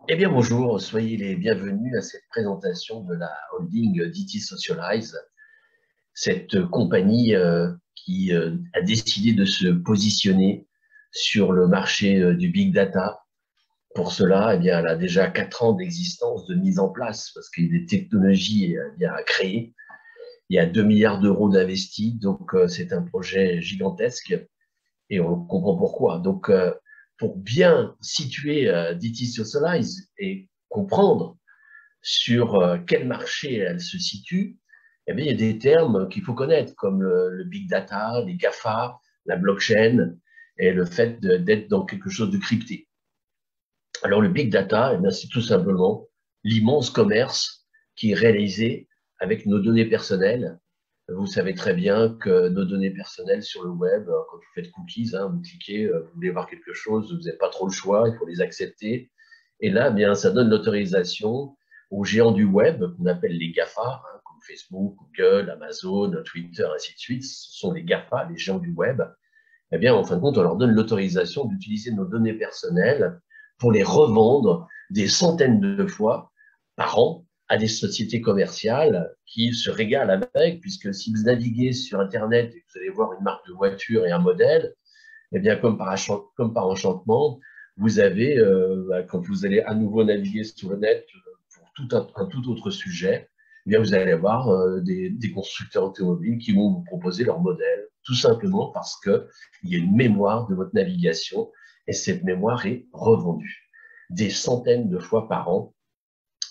Eh bien, bonjour, soyez les bienvenus à cette présentation de la holding DT Socialize, cette compagnie qui a décidé de se positionner sur le marché du big data. Pour cela, eh bien, elle a déjà 4 ans d'existence, de mise en place, parce qu'il y a des technologies bien, à créer. Il y a 2 milliards d'euros d'investis, donc c'est un projet gigantesque et on comprend pourquoi. Donc, pour bien situer DT Socialize et comprendre sur quel marché elle se situe, eh bien, il y a des termes qu'il faut connaître, comme le big data, les GAFA, la blockchain, et le fait d'être dans quelque chose de crypté. Alors, le big data, eh bien, c'est tout simplement l'immense commerce qui est réalisé avec nos données personnelles. Vous savez très bien que nos données personnelles sur le web, quand vous faites cookies, hein, vous cliquez, vous voulez voir quelque chose, vous n'avez pas trop le choix, il faut les accepter. Et là, eh bien, ça donne l'autorisation aux géants du web, qu'on appelle les GAFA, hein, comme Facebook, Google, Amazon, Twitter, ainsi de suite. Ce sont les GAFA, les géants du web. Eh bien, en fin de compte, on leur donne l'autorisation d'utiliser nos données personnelles pour les revendre des centaines de fois par an à des sociétés commerciales qui se régalent avec, puisque si vous naviguez sur Internet et que vous allez voir une marque de voiture et un modèle, eh bien, comme par enchantement, vous avez, quand vous allez à nouveau naviguer sur le net pour un tout autre sujet, eh bien, vous allez avoir des constructeurs automobiles qui vont vous proposer leur modèle, tout simplement parce qu'il y a une mémoire de votre navigation et cette mémoire est revendue des centaines de fois par an,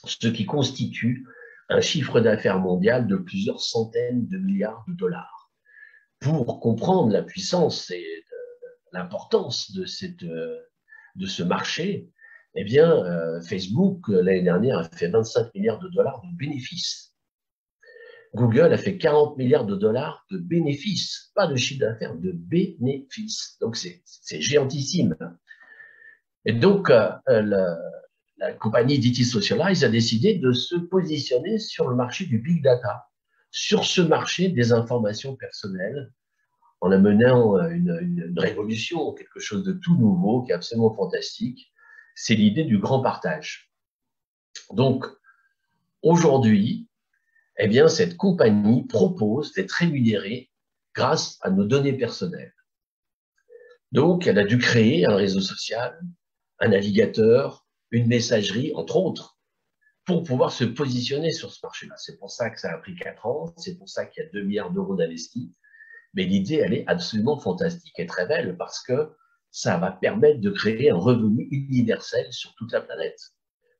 ce qui constitue un chiffre d'affaires mondial de plusieurs centaines de milliards de dollars. Pour comprendre la puissance et l'importance de ce marché, eh bien, Facebook, l'année dernière, a fait 25 milliards de dollars de bénéfices. Google a fait 40 milliards de dollars de bénéfices, pas de chiffre d'affaires, de bénéfices. Donc, c'est géantissime. Et donc, la compagnie DT Socialize a décidé de se positionner sur le marché du big data, sur ce marché des informations personnelles, en amenant une révolution, quelque chose de tout nouveau, qui est absolument fantastique. C'est l'idée du grand partage. Donc, aujourd'hui, eh bien, cette compagnie propose d'être rémunérée grâce à nos données personnelles. Donc, elle a dû créer un réseau social, un navigateur, une messagerie, entre autres, pour pouvoir se positionner sur ce marché-là. C'est pour ça que ça a pris 4 ans, c'est pour ça qu'il y a 2 milliards d'euros d'investis. Mais l'idée, elle est absolument fantastique et très belle parce que ça va permettre de créer un revenu universel sur toute la planète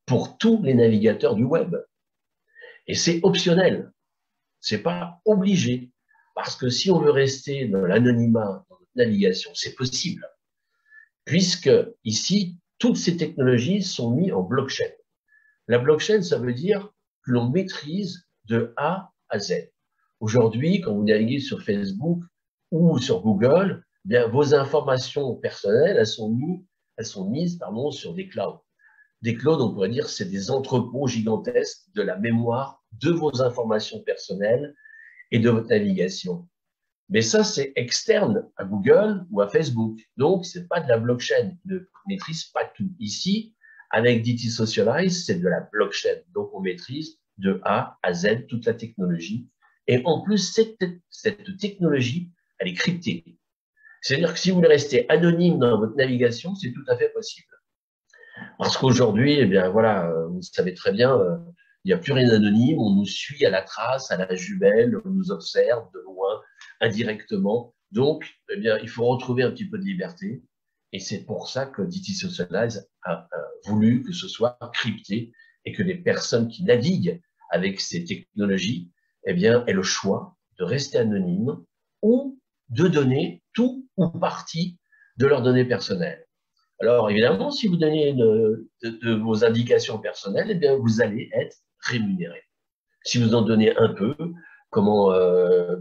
pour tous les navigateurs du web. Et c'est optionnel, c'est pas obligé. Parce que si on veut rester dans l'anonymat, dans notre navigation, c'est possible. Puisque ici, toutes ces technologies sont mises en blockchain. La blockchain, ça veut dire que l'on maîtrise de A à Z. Aujourd'hui, quand vous naviguez sur Facebook ou sur Google, eh bien, vos informations personnelles, elles sont mises sur des clouds. Des clouds, on pourrait dire, c'est des entrepôts gigantesques de la mémoire de vos informations personnelles et de votre navigation. Mais ça, c'est externe à Google ou à Facebook. Donc, c'est pas de la blockchain. Ils ne maîtrisent pas tout. Ici, avec DT Socialize, c'est de la blockchain. Donc, on maîtrise de A à Z toute la technologie. Et en plus, cette technologie, elle est cryptée. C'est-à-dire que si vous voulez rester anonyme dans votre navigation, c'est tout à fait possible. Parce qu'aujourd'hui, eh bien, voilà, vous savez très bien, il n'y a plus rien d'anonyme, on nous suit à la trace, à la jumelle, on nous observe de loin, indirectement. Donc, eh bien, il faut retrouver un petit peu de liberté. Et c'est pour ça que DT Socialize a voulu que ce soit crypté et que les personnes qui naviguent avec ces technologies, eh bien, aient le choix de rester anonymes ou de donner tout ou partie de leurs données personnelles. Alors, évidemment, si vous donnez de vos indications personnelles, eh bien, vous allez être rémunéré. Si vous en donnez un peu, comment,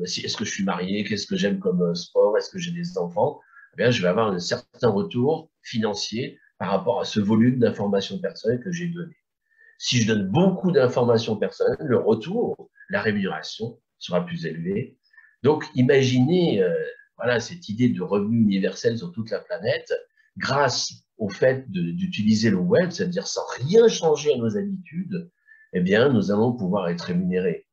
est-ce que je suis marié, qu'est-ce que j'aime comme sport, est-ce que j'ai des enfants, eh bien, je vais avoir un certain retour financier par rapport à ce volume d'informations personnelles que j'ai donné. Si je donne beaucoup d'informations personnelles, le retour, la rémunération sera plus élevée. Donc, imaginez voilà, cette idée de revenu universel sur toute la planète grâce au fait d'utiliser le web, c'est-à-dire sans rien changer à nos habitudes, eh bien, nous allons pouvoir être rémunérés.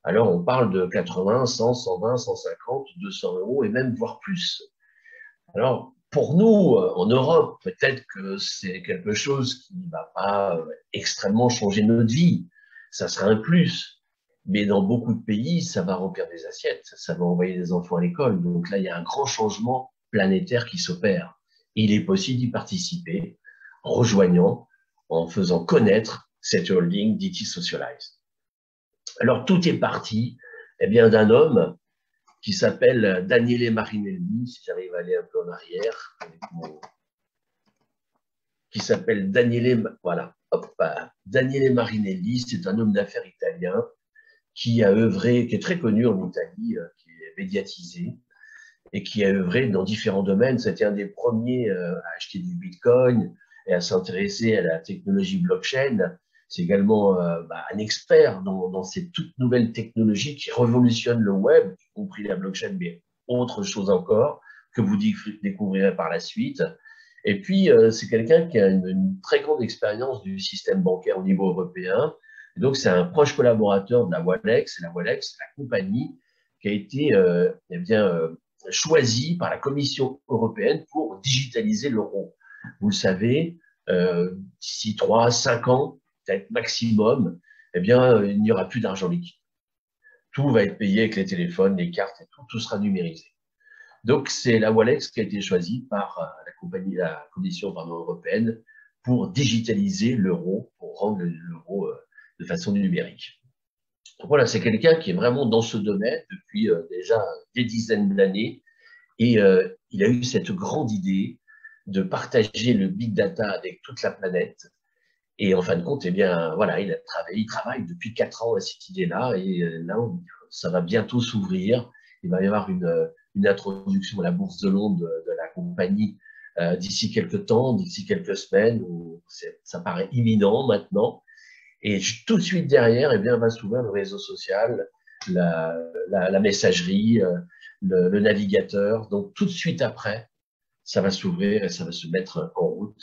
Alors, on parle de 80, 100, 120, 150, 200 euros et même voire plus. Alors, pour nous, en Europe, peut-être que c'est quelque chose qui ne va pas extrêmement changer notre vie. Ça sera un plus. Mais dans beaucoup de pays, ça va remplir des assiettes, ça va envoyer des enfants à l'école. Donc là, il y a un grand changement planétaire qui s'opère. Il est possible d'y participer en rejoignant, en faisant connaître cette holding d'IT Socialize. Alors, tout est parti eh bien, d'un homme qui s'appelle Daniele Marinelli, si j'arrive à aller un peu en arrière, qui s'appelle voilà, Daniele Marinelli, c'est un homme d'affaires italien qui a œuvré, qui est très connu en Italie, qui est médiatisé, et qui a œuvré dans différents domaines. C'était un des premiers à acheter du Bitcoin et à s'intéresser à la technologie blockchain. C'est également un expert dans ces toutes nouvelles technologies qui révolutionnent le web, y compris la blockchain, mais autre chose encore que vous découvrirez par la suite. Et puis, c'est quelqu'un qui a une très grande expérience du système bancaire au niveau européen. Et donc, c'est un proche collaborateur de la Walex. Et la Walex, c'est la compagnie qui a été choisie par la Commission européenne pour digitaliser l'euro. Vous le savez, d'ici 3, 5 ans, peut-être maximum, eh bien, il n'y aura plus d'argent liquide. Tout va être payé avec les téléphones, les cartes et tout sera numérisé. Donc, c'est la Walex qui a été choisie par la Commission européenne pour digitaliser l'euro, pour rendre l'euro de façon numérique. Donc voilà, c'est quelqu'un qui est vraiment dans ce domaine depuis déjà des dizaines d'années et il a eu cette grande idée de partager le big data avec toute la planète. Et en fin de compte, eh bien, voilà, il travaille depuis 4 ans à cette idée-là et là, ça va bientôt s'ouvrir. Il va y avoir une introduction à la bourse de Londres de la compagnie d'ici quelques temps, d'ici quelques semaines. Ça paraît imminent maintenant. Et tout de suite derrière, eh bien, va s'ouvrir le réseau social, la messagerie, le navigateur. Donc tout de suite après, ça va s'ouvrir et ça va se mettre en route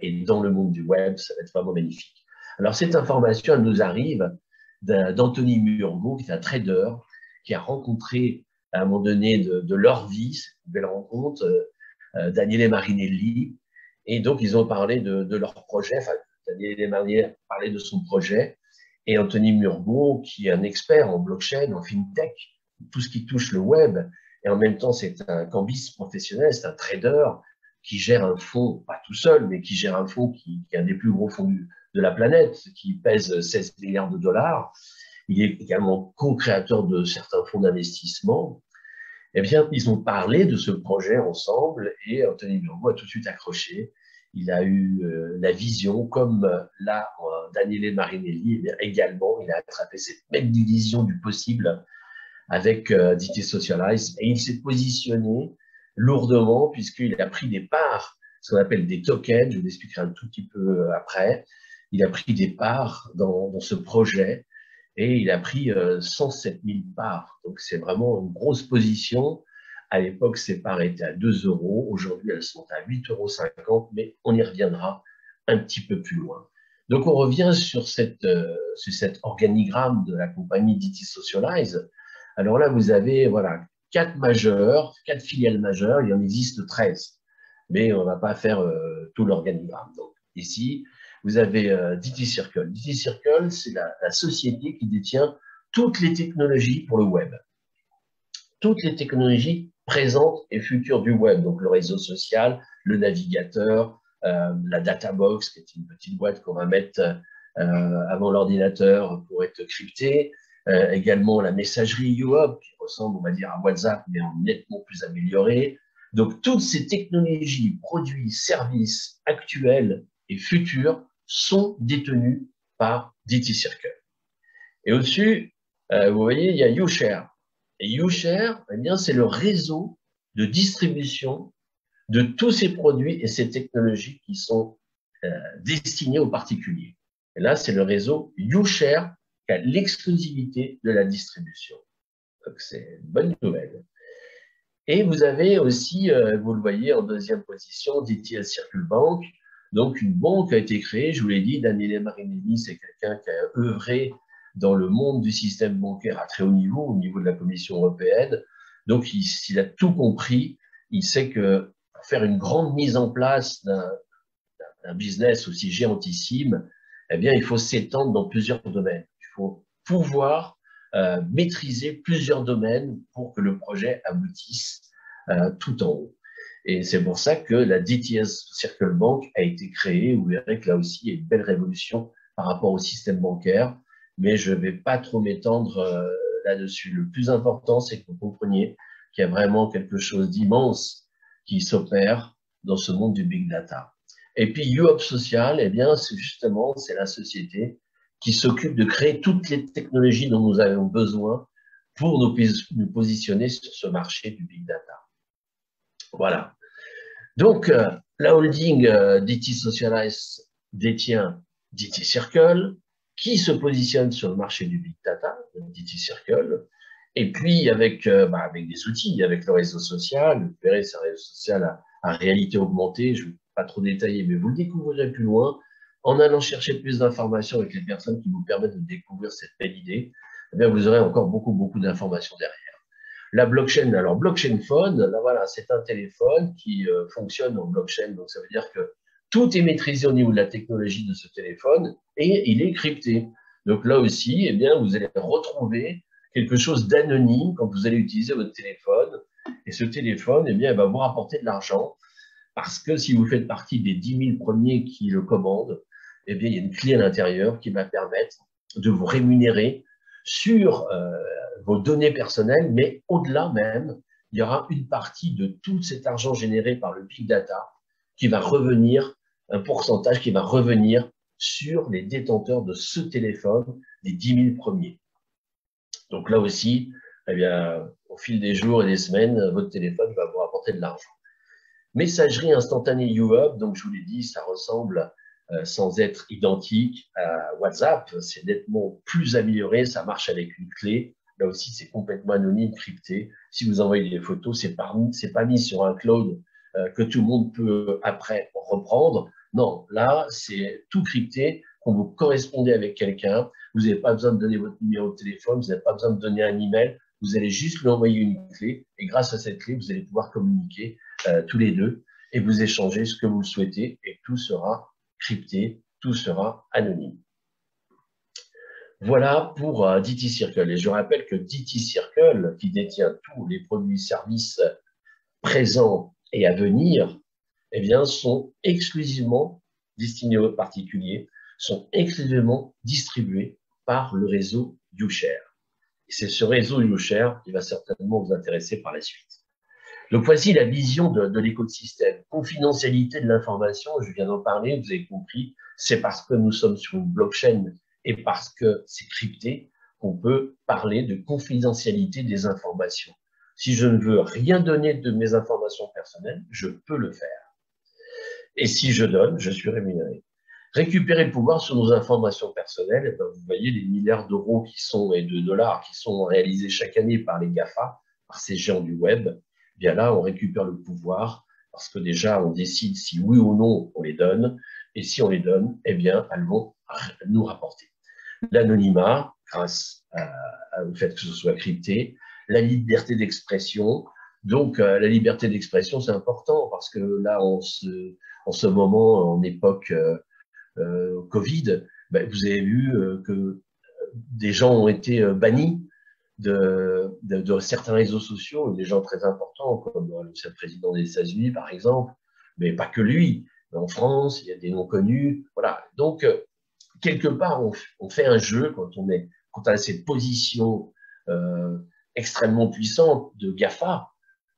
et dans le monde du web, ça va être vraiment magnifique. Alors cette information, elle nous arrive d'Anthony Murgo, qui est un trader, qui a rencontré à un moment donné de leur vie, cette belle rencontre, Daniele Marinelli, et donc ils ont parlé de leur projet, enfin Daniele Marinelli parlait de son projet, et Anthony Murgo, qui est un expert en blockchain, en fintech, tout ce qui touche le web, et en même temps, c'est un cambiste professionnel, c'est un trader qui gère un fonds, pas tout seul, mais qui gère un fonds qui est un des plus gros fonds de la planète, qui pèse 16 milliards de dollars. Il est également co-créateur de certains fonds d'investissement. Eh bien, ils ont parlé de ce projet ensemble et Anthony Murgo a tout de suite accroché. Il a eu la vision, comme là, Daniele Marinelli, eh également, il a attrapé cette même vision du possible avec DT Socialize et il s'est positionné lourdement puisqu'il a pris des parts, ce qu'on appelle des tokens, je vous l'expliquerai un tout petit peu après. Il a pris des parts dans ce projet et il a pris 107 000 parts. Donc c'est vraiment une grosse position. À l'époque, ces parts étaient à 2 euros. Aujourd'hui, elles sont à 8,50 euros, mais on y reviendra un petit peu plus loin. Donc on revient sur cet organigramme de la compagnie DT Socialize. Alors là, vous avez voilà, 4 filiales majeures, il y en existe 13. Mais on ne va pas faire tout l'organigramme. Donc ici, vous avez DT Circle. DT Circle, c'est la société qui détient toutes les technologies pour le web. Toutes les technologies présentes et futures du web. Donc le réseau social, le navigateur, la databox, qui est une petite boîte qu'on va mettre avant l'ordinateur pour être cryptée. Également la messagerie YouHub, qui ressemble, on va dire, à WhatsApp, mais en nettement plus amélioré. Donc, toutes ces technologies, produits, services actuels et futurs sont détenus par DT Circle. Et au-dessus, vous voyez, il y a YouShare. Et YouShare, eh bien, c'est le réseau de distribution de tous ces produits et ces technologies qui sont destinés aux particuliers. Et là, c'est le réseau YouShare qui a l'exclusivité de la distribution. Donc, c'est une bonne nouvelle. Et vous avez aussi, vous le voyez en deuxième position, DTS Circle Bank. Donc, une banque a été créée, je vous l'ai dit, Daniele Marinelli, c'est quelqu'un qui a œuvré dans le monde du système bancaire à très haut niveau de la Commission européenne. Donc, il a tout compris. Il sait que pour faire une grande mise en place d'un business aussi géantissime, eh bien, il faut s'étendre dans plusieurs domaines. Il faut pouvoir maîtriser plusieurs domaines pour que le projet aboutisse tout en haut. Et c'est pour ça que la DTS Circle Bank a été créée. Vous verrez que là aussi, il y a une belle révolution par rapport au système bancaire, mais je ne vais pas trop m'étendre là-dessus. Le plus important, c'est que vous compreniez qu'il y a vraiment quelque chose d'immense qui s'opère dans ce monde du big data. Et puis, UOP Social, eh bien, c'est la société qui s'occupe de créer toutes les technologies dont nous avons besoin pour nous positionner sur ce marché du big data. Voilà. Donc, la holding DT Socialize détient DT Circle, qui se positionne sur le marché du big data, DT Circle, et puis avec des outils, avec le réseau social. Vous verrez, c'est un réseau social à réalité augmentée. Je ne vais pas trop détailler, mais vous le découvrirez plus loin en allant chercher plus d'informations avec les personnes qui vous permettent de découvrir cette belle idée. Eh bien, vous aurez encore beaucoup d'informations derrière. La blockchain, alors blockchain phone, là voilà, c'est un téléphone qui fonctionne en blockchain, donc ça veut dire que tout est maîtrisé au niveau de la technologie de ce téléphone et il est crypté. Donc là aussi, eh bien, vous allez retrouver quelque chose d'anonyme quand vous allez utiliser votre téléphone. Et ce téléphone, eh bien, il va vous rapporter de l'argent parce que si vous faites partie des 10 000 premiers qui le commandent, eh bien, il y a une clé à l'intérieur qui va permettre de vous rémunérer sur vos données personnelles, mais au-delà même, il y aura une partie de tout cet argent généré par le big data qui va revenir, un pourcentage qui va revenir sur les détenteurs de ce téléphone, les 10 000 premiers. Donc là aussi, eh bien, au fil des jours et des semaines, votre téléphone va vous rapporter de l'argent. Messagerie instantanée UOP, donc je vous l'ai dit, ça ressemble sans être identique à WhatsApp, c'est nettement plus amélioré, ça marche avec une clé. Là aussi, c'est complètement anonyme, crypté. Si vous envoyez des photos, c'est pas mis sur un cloud que tout le monde peut après reprendre. Non, là, c'est tout crypté. Quand vous correspondez avec quelqu'un, vous n'avez pas besoin de donner votre numéro de téléphone, vous n'avez pas besoin de donner un email, vous allez juste lui envoyer une clé et grâce à cette clé, vous allez pouvoir communiquer tous les deux et vous échanger ce que vous le souhaitez et tout sera crypté, tout sera anonyme. Voilà pour DT Circle. Et je rappelle que DT Circle, qui détient tous les produits et services présents et à venir, eh bien, sont exclusivement destinés aux particuliers, sont exclusivement distribués par le réseau YouShare. Et c'est ce réseau YouShare qui va certainement vous intéresser par la suite. Donc, voici la vision de l'écosystème. Confidentialité de l'information, je viens d'en parler, vous avez compris, c'est parce que nous sommes sur une blockchain et parce que c'est crypté qu'on peut parler de confidentialité des informations. Si je ne veux rien donner de mes informations personnelles, je peux le faire. Et si je donne, je suis rémunéré. Récupérer le pouvoir sur nos informations personnelles, eh bien, vous voyez les milliards d'euros et de dollars qui sont réalisés chaque année par les GAFA, par ces géants du web. Eh bien là, on récupère le pouvoir parce que déjà, on décide si oui ou non on les donne. Et si on les donne, eh bien, elles vont nous rapporter l'anonymat grâce au fait que ce soit crypté, la liberté d'expression. Donc, la liberté d'expression, c'est important parce que là, en ce moment, en époque Covid, ben, vous avez vu que des gens ont été bannis de certains réseaux sociaux, des gens très importants, comme le président des États-Unis, par exemple, mais pas que lui. En France, il y a des noms connus. Voilà. Donc, quelque part, on fait un jeu quand on a cette position extrêmement puissante de GAFA,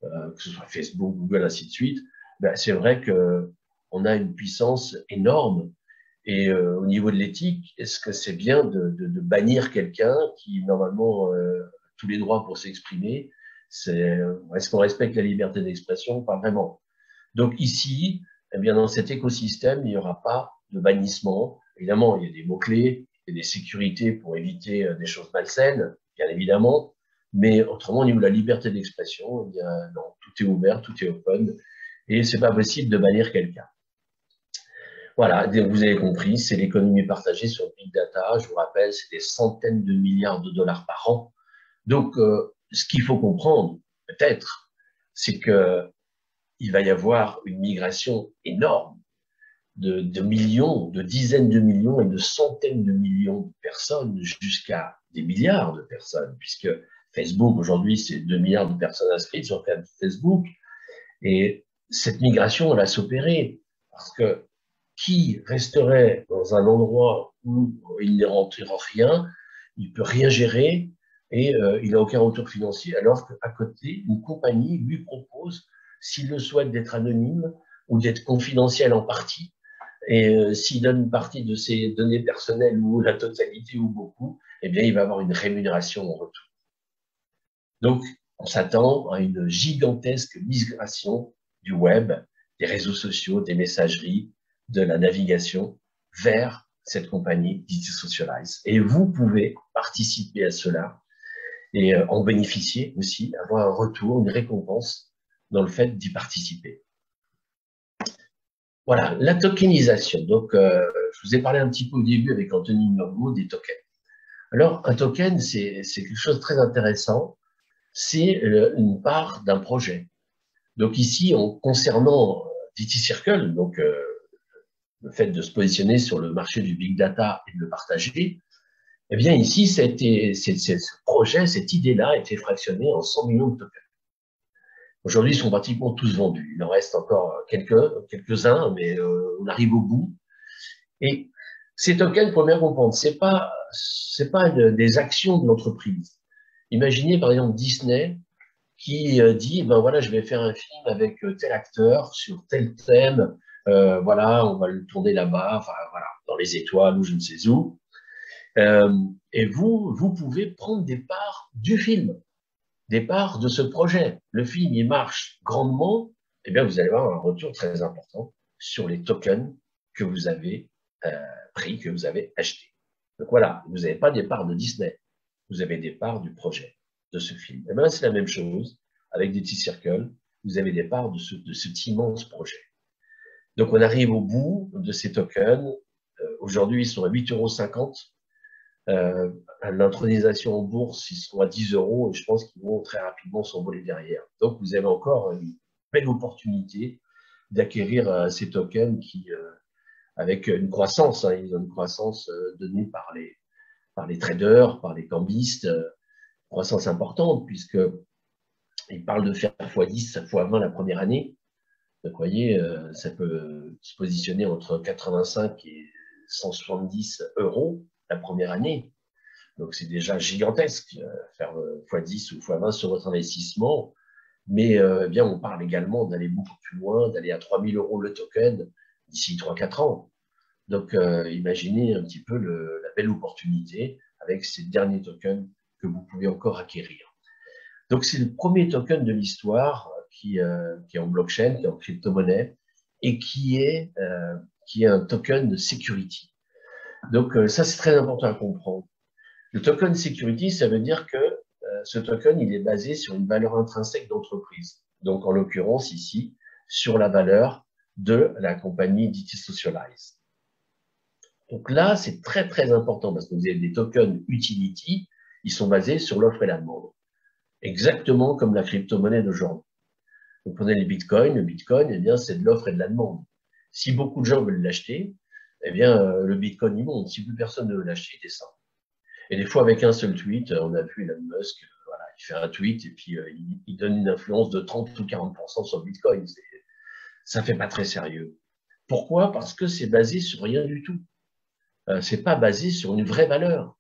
que ce soit Facebook, Google, ainsi de suite. Ben, c'est vrai qu'on a une puissance énorme. Et au niveau de l'éthique, est-ce que c'est bien de bannir quelqu'un qui, normalement, tous les droits pour s'exprimer? Est-ce qu'on respecte la liberté d'expression? Pas vraiment. Donc ici, eh bien, dans cet écosystème, il n'y aura pas de bannissement. Évidemment, il y a des mots-clés, il y a des sécurités pour éviter des choses malsaines, bien évidemment. Mais autrement, au niveau de la liberté d'expression, eh bien, non, tout est ouvert, tout est open, et c'est pas possible de bannir quelqu'un. Voilà, vous avez compris, c'est l'économie partagée sur Big Data. Je vous rappelle, c'est des centaines de milliards de dollars par an. Donc, ce qu'il faut comprendre, peut-être, c'est que il va y avoir une migration énorme de millions, de dizaines de millions et de centaines de millions de personnes jusqu'à des milliards de personnes, puisque Facebook, aujourd'hui, c'est 2 milliards de personnes inscrites sur Facebook. Et cette migration, elle va s'opérer parce que qui resterait dans un endroit où il ne rentre rien, il peut rien gérer et il n'a aucun retour financier, alors qu'à côté, une compagnie lui propose, s'il le souhaite, d'être anonyme ou d'être confidentiel en partie, et s'il donne une partie de ses données personnelles ou la totalité ou beaucoup, eh bien, il va avoir une rémunération en retour. Donc, on s'attend à une gigantesque migration du web, des réseaux sociaux, des messageries, de la navigation vers cette compagnie DT Socialize. Et vous pouvez participer à cela et en bénéficier aussi, avoir un retour, une récompense dans le fait d'y participer. Voilà, la tokenisation. Donc, je vous ai parlé un petit peu au début avec Anthony Murgo des tokens. Alors, un token, c'est quelque chose de très intéressant. C'est une part d'un projet. Donc ici, concernant DT Circle, donc le fait de se positionner sur le marché du big data et de le partager, eh bien ici, ce projet, cette idée-là a été fractionnée en 100 millions de tokens. Aujourd'hui, ils sont pratiquement tous vendus. Il en reste encore quelques-uns, mais on arrive au bout. Et ces tokens, il faut bien comprendre, c'est pas des actions de l'entreprise. Imaginez par exemple Disney qui dit, ben voilà, je vais faire un film avec tel acteur sur tel thème, voilà, on va le tourner là-bas, enfin voilà, dans les étoiles ou je ne sais où. Et vous pouvez prendre des parts du film, des parts de ce projet. Le film, il marche grandement, eh bien, vous allez avoir un retour très important sur les tokens que vous avez pris, que vous avez achetés. Donc voilà, vous n'avez pas des parts de Disney, vous avez des parts du projet de ce film. Et bien, c'est la même chose avec des petits circles. Vous avez des parts de cet immense projet. Donc, on arrive au bout de ces tokens. Aujourd'hui, ils sont à 8,50 €. À l'intronisation en bourse, ils sont à 10 € et je pense qu'ils vont très rapidement s'envoler derrière. Donc, vous avez encore une belle opportunité d'acquérir ces tokens qui, avec une croissance, hein, ils ont une croissance donnée par les traders, par les cambistes, croissance importante puisque ils parlent de faire x10, x20 la première année. Donc, vous voyez, ça peut se positionner entre 85 et 170 € la première année. Donc, c'est déjà gigantesque, faire x10 ou x20 sur votre investissement. Mais eh bien, on parle également d'aller beaucoup plus loin, d'aller à 3 000 € le token d'ici 3-4 ans. Donc, imaginez un petit peu la belle opportunité avec ces derniers tokens que vous pouvez encore acquérir. Donc, c'est le premier token de l'histoire qui est en blockchain, qui est en crypto-monnaie et qui est un token de security. Donc, ça, c'est très important à comprendre. Le token security, ça veut dire que ce token, il est basé sur une valeur intrinsèque d'entreprise. Donc, en l'occurrence, ici, sur la valeur de la compagnie DT Socialize. Donc là, c'est très, très important parce que vous avez des tokens utility, ils sont basés sur l'offre et la demande. Exactement comme la crypto-monnaie d'aujourd'hui. Vous prenez les bitcoins, le bitcoin, eh bien, c'est de l'offre et de la demande. Si beaucoup de gens veulent l'acheter, eh bien, le bitcoin, il monte. Si plus personne ne veut l'acheter, il descend. Et des fois, avec un seul tweet, on a vu Elon Musk, voilà, il fait un tweet et puis il donne une influence de 30 ou 40% sur le bitcoin. Ça fait pas très sérieux. Pourquoi? Parce que c'est basé sur rien du tout. C'est pas basé sur une vraie valeur.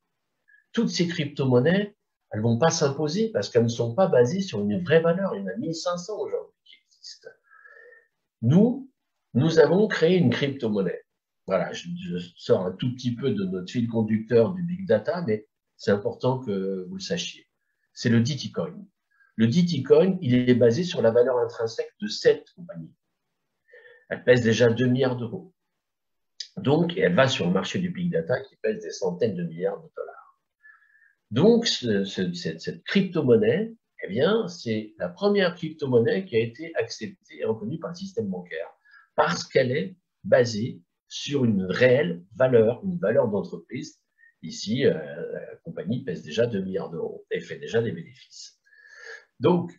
Toutes ces crypto-monnaies, elles vont pas s'imposer parce qu'elles ne sont pas basées sur une vraie valeur. Il y en a 1500 aujourd'hui qui existent. Nous avons créé une crypto-monnaie. Voilà, je sors un tout petit peu de notre fil conducteur du big data, mais c'est important que vous le sachiez. C'est le DT Coin. Le DT Coin, il est basé sur la valeur intrinsèque de cette compagnie. Elle pèse déjà 2 milliards d'euros. Donc, elle va sur le marché du big data qui pèse des centaines de milliards de dollars. Donc, cette crypto-monnaie, Eh bien, c'est la première crypto-monnaie qui a été acceptée et reconnue par le système bancaire parce qu'elle est basée sur une réelle valeur, une valeur d'entreprise. Ici, la compagnie pèse déjà 2 milliards d'euros et fait déjà des bénéfices. Donc,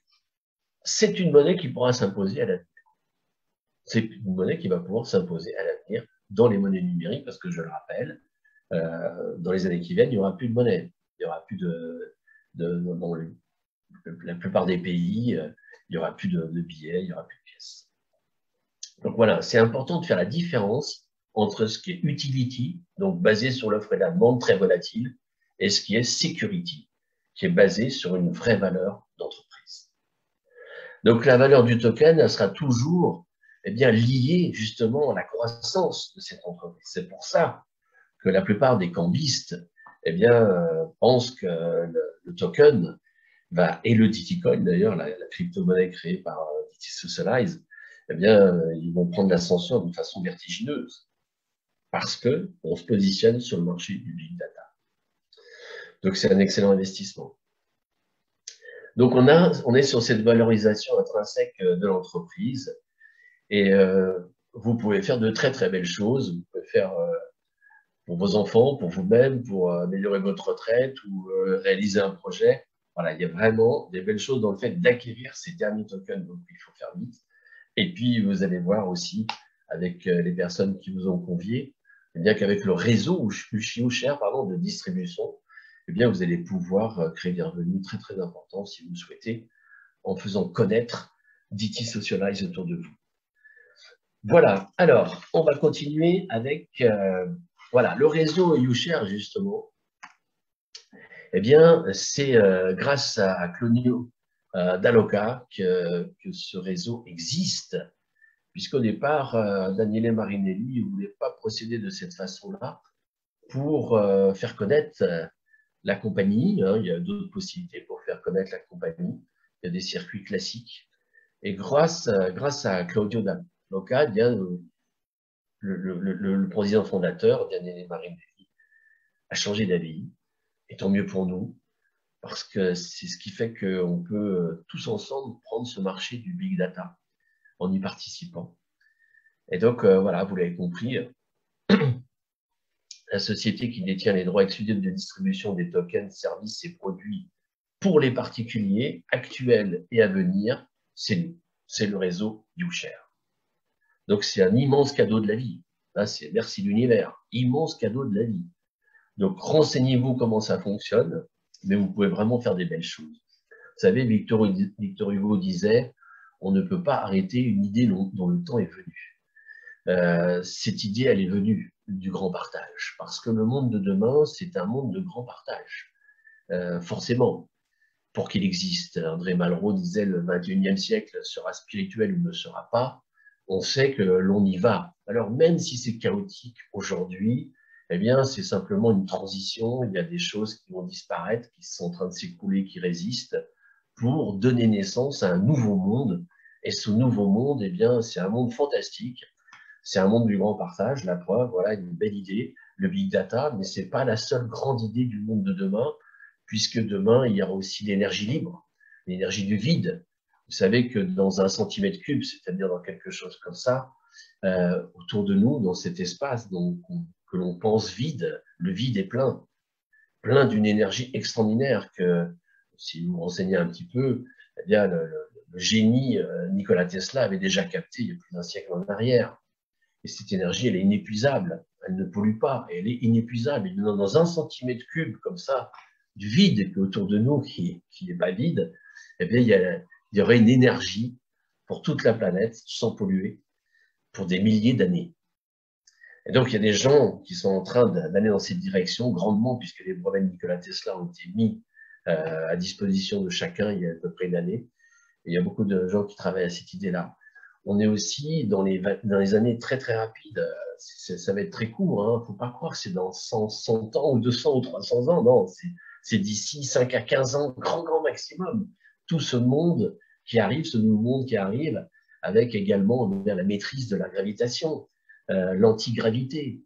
c'est une monnaie qui pourra s'imposer à l'avenir. C'est une monnaie qui va pouvoir s'imposer à l'avenir dans les monnaies numériques parce que, je le rappelle, dans les années qui viennent, il n'y aura plus de monnaie. Il n'y aura plus dans la plupart des pays, il n'y aura plus de billets, il n'y aura plus de pièces. Donc voilà, c'est important de faire la différence entre ce qui est utility, donc basé sur l'offre et la demande très volatile, et ce qui est security, qui est basé sur une vraie valeur d'entreprise. Donc la valeur du token, elle sera toujours liée justement à la croissance de cette entreprise. C'est pour ça que la plupart des cambistes pensent que le token et le DTCoin d'ailleurs, la crypto-monnaie créée par DT Socialize, ils vont prendre l'ascension d'une façon vertigineuse parce que on se positionne sur le marché du big data. Donc c'est un excellent investissement. Donc on est sur cette valorisation intrinsèque de l'entreprise et vous pouvez faire de très très belles choses. Vous pouvez faire pour vos enfants, pour vous-même, pour améliorer votre retraite ou réaliser un projet. Voilà, il y a vraiment des belles choses dans le fait d'acquérir ces derniers tokens, donc il faut faire vite. Et puis, vous allez voir aussi, avec les personnes qui vous ont convié, qu'avec le réseau de distribution, vous allez pouvoir créer des revenus très, très importants si vous le souhaitez, en faisant connaître DT Socialize autour de vous. Voilà, alors, on va continuer avec le réseau YouShare, justement. C'est grâce à Clonio Daloka que ce réseau existe, puisqu'au départ, Daniele Marinelli ne voulait pas procéder de cette façon-là pour faire connaître la compagnie. Il y a d'autres possibilités pour faire connaître la compagnie. Il y a des circuits classiques. Et grâce à Claudio Daloka, le président fondateur, Daniele Marinelli, a changé d'avis. Et tant mieux pour nous, parce que c'est ce qui fait qu'on peut tous ensemble prendre ce marché du big data en y participant. Et donc, voilà, vous l'avez compris, la société qui détient les droits exclusifs de distribution des tokens, services et produits pour les particuliers actuels et à venir, c'est nous, c'est le réseau YouShare. Donc, c'est un immense cadeau de la vie. Là, c'est merci l'univers, immense cadeau de la vie. Donc, renseignez-vous comment ça fonctionne, mais vous pouvez vraiment faire des belles choses. Vous savez, Victor Hugo disait, on ne peut pas arrêter une idée dont le temps est venu. Cette idée, elle est venue du grand partage, parce que le monde de demain, c'est un monde de grand partage. Forcément, pour qu'il existe. André Malraux disait, le 21e siècle sera spirituel ou ne sera pas. On sait que l'on y va. Alors, même si c'est chaotique aujourd'hui, c'est simplement une transition. Il y a des choses qui vont disparaître, qui sont en train de s'écouler, qui résistent, pour donner naissance à un nouveau monde. Et ce nouveau monde, c'est un monde fantastique. C'est un monde du grand partage. La preuve, voilà, une belle idée, le big data, mais c'est pas la seule grande idée du monde de demain, puisque demain, il y aura aussi l'énergie libre, l'énergie du vide. Vous savez que dans 1 cm3, c'est-à-dire dans quelque chose comme ça, autour de nous, dans cet espace que l'on pense vide, le vide est plein d'une énergie extraordinaire que, si vous vous renseignez un petit peu, le génie Nikola Tesla avait déjà capté il y a plus d'un siècle en arrière. Et cette énergie, elle est inépuisable. Elle ne pollue pas. Elle est inépuisable. Et dans 1 cm3 comme ça, du vide qui est autour de nous, qui n'est pas vide, il y aurait une énergie pour toute la planète, sans polluer, pour des milliers d'années. Et donc, il y a des gens qui sont en train d'aller dans cette direction grandement, puisque les brevets de Nikola Tesla ont été mis à disposition de chacun il y a à peu près une année. Et il y a beaucoup de gens qui travaillent à cette idée-là. On est aussi dans les années très très rapides. Ça va être très court. Il ne faut pas croire que c'est dans 100 ans ou 200 ou 300 ans. Non, c'est d'ici 5 à 15 ans, grand maximum. Tout ce monde qui arrive, ce nouveau monde qui arrive, avec également la maîtrise de la gravitation, l'antigravité.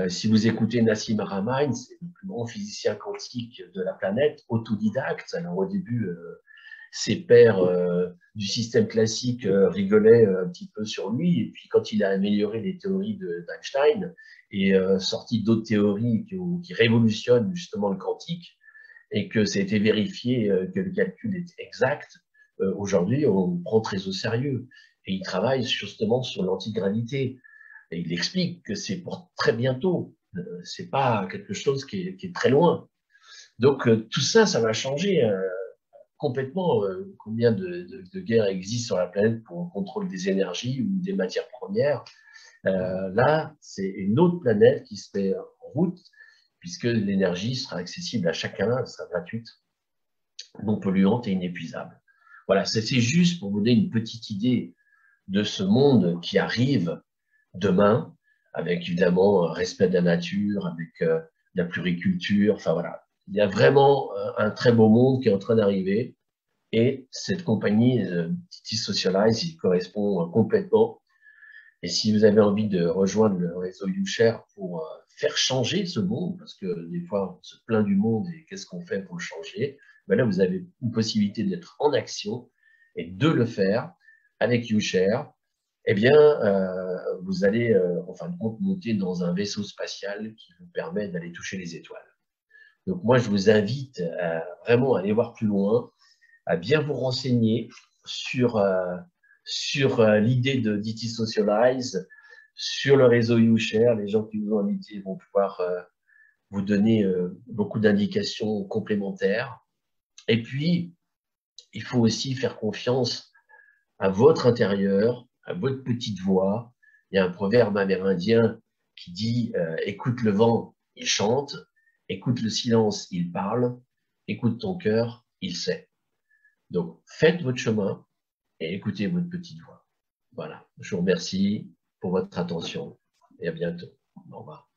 Si vous écoutez Nassim Haramein, c'est le plus grand physicien quantique de la planète, autodidacte. Alors au début, ses pairs du système classique rigolaient un petit peu sur lui. Et puis quand il a amélioré les théories d'Einstein et sorti d'autres théories qui révolutionnent justement le quantique, et que ça a été vérifié que le calcul est exact, aujourd'hui on le prend très au sérieux. Et il travaille justement sur l'antigravité. Et il explique que c'est pour très bientôt. C'est pas quelque chose qui est très loin. Donc tout ça, ça va changer complètement combien de guerres existent sur la planète pour le contrôle des énergies ou des matières premières. Là, c'est une autre planète qui se met en route, puisque l'énergie sera accessible à chacun, elle sera gratuite, non polluante et inépuisable. Voilà, c'est juste pour vous donner une petite idée de ce monde qui arrive demain, avec évidemment un respect de la nature, avec la pluriculture, enfin voilà. Il y a vraiment un très beau monde qui est en train d'arriver, et cette compagnie, Titi Socialize, il correspond complètement. Et si vous avez envie de rejoindre le réseau YouShare pour faire changer ce monde, parce que des fois on se plaint du monde et qu'est-ce qu'on fait pour le changer, ben là vous avez une possibilité d'être en action et de le faire avec YouShare. Eh bien, vous allez en fin de compte monter dans un vaisseau spatial qui vous permet d'aller toucher les étoiles. Donc moi, je vous invite à vraiment aller voir plus loin, à bien vous renseigner sur, l'idée de DT Socialize, sur le réseau YouShare. Les gens qui vous ont invité vont pouvoir vous donner beaucoup d'indications complémentaires. Et puis, il faut aussi faire confiance à votre intérieur, à votre petite voix. Il y a un proverbe amérindien qui dit écoute le vent, il chante, écoute le silence, il parle, écoute ton cœur, il sait. Donc, faites votre chemin et écoutez votre petite voix. Voilà. Je vous remercie pour votre attention et à bientôt. Au revoir.